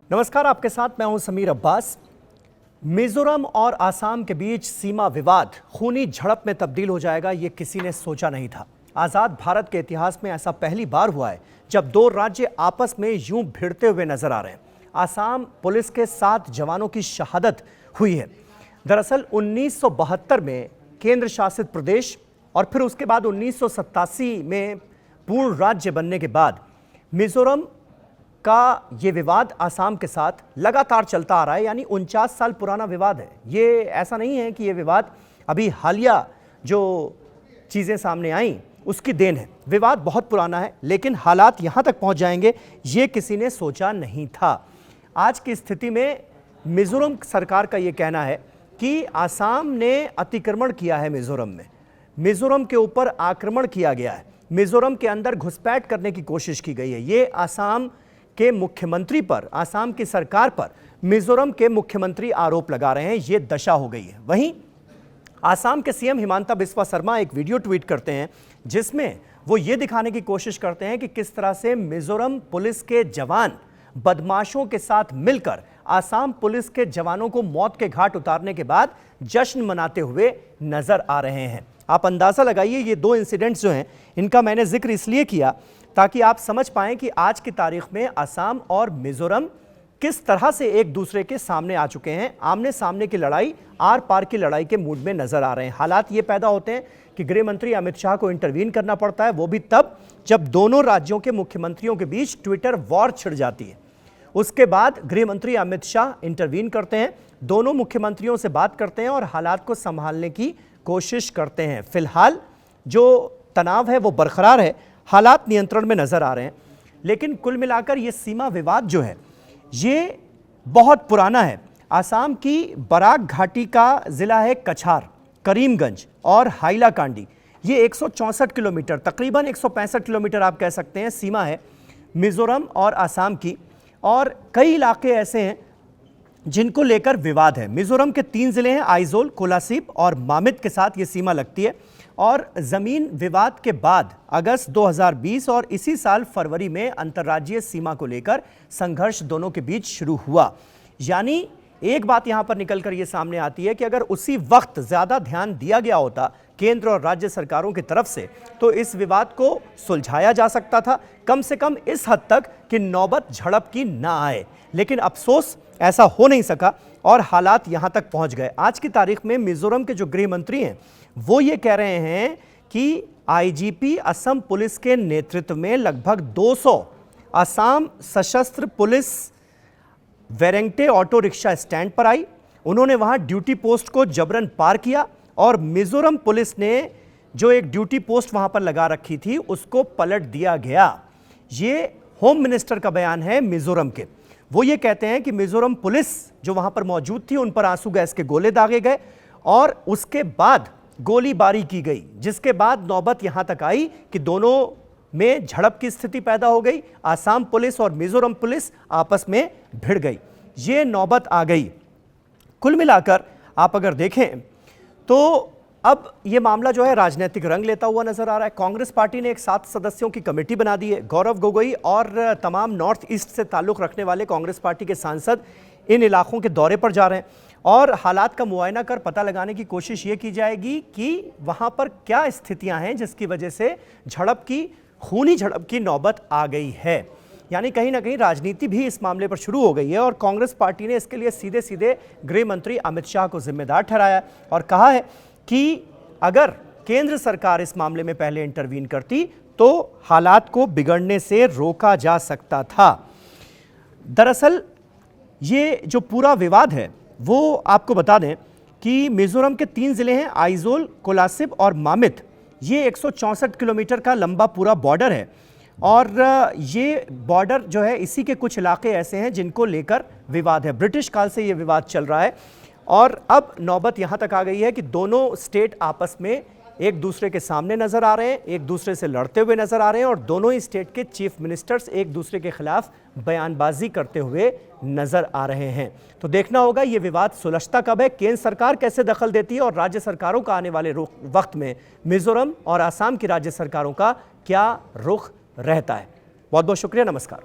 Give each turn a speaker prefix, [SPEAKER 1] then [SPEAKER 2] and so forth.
[SPEAKER 1] नमस्कार, आपके साथ मैं हूं समीर अब्बास। मिजोरम और आसाम के बीच सीमा विवाद खूनी झड़प में तब्दील हो जाएगा, ये किसी ने सोचा नहीं था। आजाद भारत के इतिहास में ऐसा पहली बार हुआ है जब दो राज्य आपस में यूं भिड़ते हुए नजर आ रहे हैं। आसाम पुलिस के 7 जवानों की शहादत हुई है। दरअसल 1972 में केंद्र शासित प्रदेश और फिर उसके बाद 1987 में पूर्ण राज्य बनने के बाद मिजोरम का ये विवाद आसाम के साथ लगातार चलता आ रहा है, यानी 49 साल पुराना विवाद है। ये ऐसा नहीं है कि ये विवाद अभी हालिया जो चीज़ें सामने आई उसकी देन है। विवाद बहुत पुराना है, लेकिन हालात यहाँ तक पहुँच जाएंगे ये किसी ने सोचा नहीं था। आज की स्थिति में मिजोरम सरकार का ये कहना है कि आसाम ने अतिक्रमण किया है मिजोरम में, मिजोरम के ऊपर आक्रमण किया गया है, मिजोरम के अंदर घुसपैठ करने की कोशिश की गई है। ये आसाम के मुख्यमंत्री पर, आसाम की सरकार पर मिजोरम के मुख्यमंत्री आरोप लगा रहे हैं। ये दशा हो गई है। वहीं आसाम के सीएम हिमांता बिस्वा शर्मा एक वीडियो ट्वीट करते हैं जिसमें वो ये दिखाने की कोशिश करते हैं कि किस तरह से मिजोरम पुलिस के जवान बदमाशों के साथ मिलकर आसाम पुलिस के जवानों को मौत के घाट उतारने के बाद जश्न मनाते हुए नजर आ रहे हैं। आप अंदाजा लगाइए, ये 2 इंसिडेंट्स जो हैं इनका मैंने जिक्र इसलिए किया ताकि आप समझ पाएं कि आज की तारीख में आसाम और मिजोरम किस तरह से एक दूसरे के सामने आ चुके हैं। आमने सामने की लड़ाई, आर पार की लड़ाई के मूड में नजर आ रहे हैं। हालात ये पैदा होते हैं कि गृह मंत्री अमित शाह को इंटरवीन करना पड़ता है, वो भी तब जब दोनों राज्यों के मुख्यमंत्रियों के बीच ट्विटर वॉर छिड़ जाती है। उसके बाद गृह मंत्री अमित शाह इंटरवीन करते हैं, दोनों मुख्यमंत्रियों से बात करते हैं और हालात को संभालने की कोशिश करते हैं। फिलहाल जो तनाव है वो बरकरार है, हालात नियंत्रण में नजर आ रहे हैं। लेकिन कुल मिलाकर ये सीमा विवाद जो है ये बहुत पुराना है। आसाम की बराक घाटी का जिला है कछार, करीमगंज और हाइलाकांडी। ये 164 किलोमीटर, तकरीबन 165 किलोमीटर आप कह सकते हैं, सीमा है मिजोरम और आसाम की। और कई इलाके ऐसे हैं जिनको लेकर विवाद है। मिजोरम के 3 जिले हैं, आइजोल, कोलासिब और मामित के साथ ये सीमा लगती है। और जमीन विवाद के बाद अगस्त 2020 और इसी साल फरवरी में अंतर्राज्यीय सीमा को लेकर संघर्ष दोनों के बीच शुरू हुआ। यानी एक बात यहां पर निकलकर यह सामने आती है कि अगर उसी वक्त ज्यादा ध्यान दिया गया होता केंद्र और राज्य सरकारों की तरफ से तो इस विवाद को सुलझाया जा सकता था, कम से कम इस हद तक कि नौबत झड़प की ना आए। लेकिन अफसोस ऐसा हो नहीं सका और हालात यहां तक पहुंच गए। आज की तारीख में मिजोरम के जो गृह मंत्री हैं वो ये कह रहे हैं कि आईजीपी असम पुलिस के नेतृत्व में लगभग 200 आसाम सशस्त्र police Vairengte auto rickshaw stand पर आई। उन्होंने वहां ड्यूटी पोस्ट को जबरन पार किया और मिजोरम पुलिस ने जो एक ड्यूटी पोस्ट वहां पर लगा रखी थी उसको पलट दिया गया। ये होम मिनिस्टर का बयान है मिजोरम के। वो ये कहते हैं कि मिजोरम पुलिस जो वहां पर मौजूद थी उन पर आंसू गैस के गोले दागे गए और उसके बाद गोलीबारी की गई, जिसके बाद नौबत यहां तक आई कि दोनों में झड़प की स्थिति पैदा हो गई। आसाम पुलिस और मिजोरम पुलिस आपस में भिड़ गई, ये नौबत आ गई। कुल मिलाकर आप अगर देखें तो अब ये मामला जो है राजनीतिक रंग लेता हुआ नजर आ रहा है। कांग्रेस पार्टी ने एक 7 सदस्यों की कमेटी बना दी है। गौरव गोगोई और तमाम नॉर्थ ईस्ट से ताल्लुक रखने वाले कांग्रेस पार्टी के सांसद इन इलाकों के दौरे पर जा रहे हैं और हालात का मुआयना कर पता लगाने की कोशिश ये की जाएगी कि वहां पर क्या स्थितियां हैं जिसकी वजह से झड़प की, खूनी झड़प की नौबत आ गई है। यानी कहीं ना कहीं राजनीति भी इस मामले पर शुरू हो गई है और कांग्रेस पार्टी ने इसके लिए सीधे सीधे गृह मंत्री अमित शाह को जिम्मेदार ठहराया और कहा है कि अगर केंद्र सरकार इस मामले में पहले इंटरवीन करती तो हालात को बिगड़ने से रोका जा सकता था। दरअसल ये जो पूरा विवाद है वो आपको बता दें कि मिजोरम के 3 जिले हैं, आइजोल, कोलासिब और मामित। ये 164 किलोमीटर का लंबा पूरा बॉर्डर है और ये बॉर्डर जो है इसी के कुछ इलाके ऐसे हैं जिनको लेकर विवाद है। ब्रिटिश काल से ये विवाद चल रहा है और अब नौबत यहाँ तक आ गई है कि दोनों स्टेट आपस में एक दूसरे के सामने नजर आ रहे हैं, एक दूसरे से लड़ते हुए नजर आ रहे हैं और दोनों ही स्टेट के चीफ मिनिस्टर्स एक दूसरे के खिलाफ बयानबाजी करते हुए नजर आ रहे हैं। तो देखना होगा ये विवाद सुलझता कब है, केंद्र सरकार कैसे दखल देती है और राज्य सरकारों का आने वाले वक्त में मिजोरम और आसाम की राज्य सरकारों का क्या रुख रहता है। बहुत बहुत शुक्रिया, नमस्कार।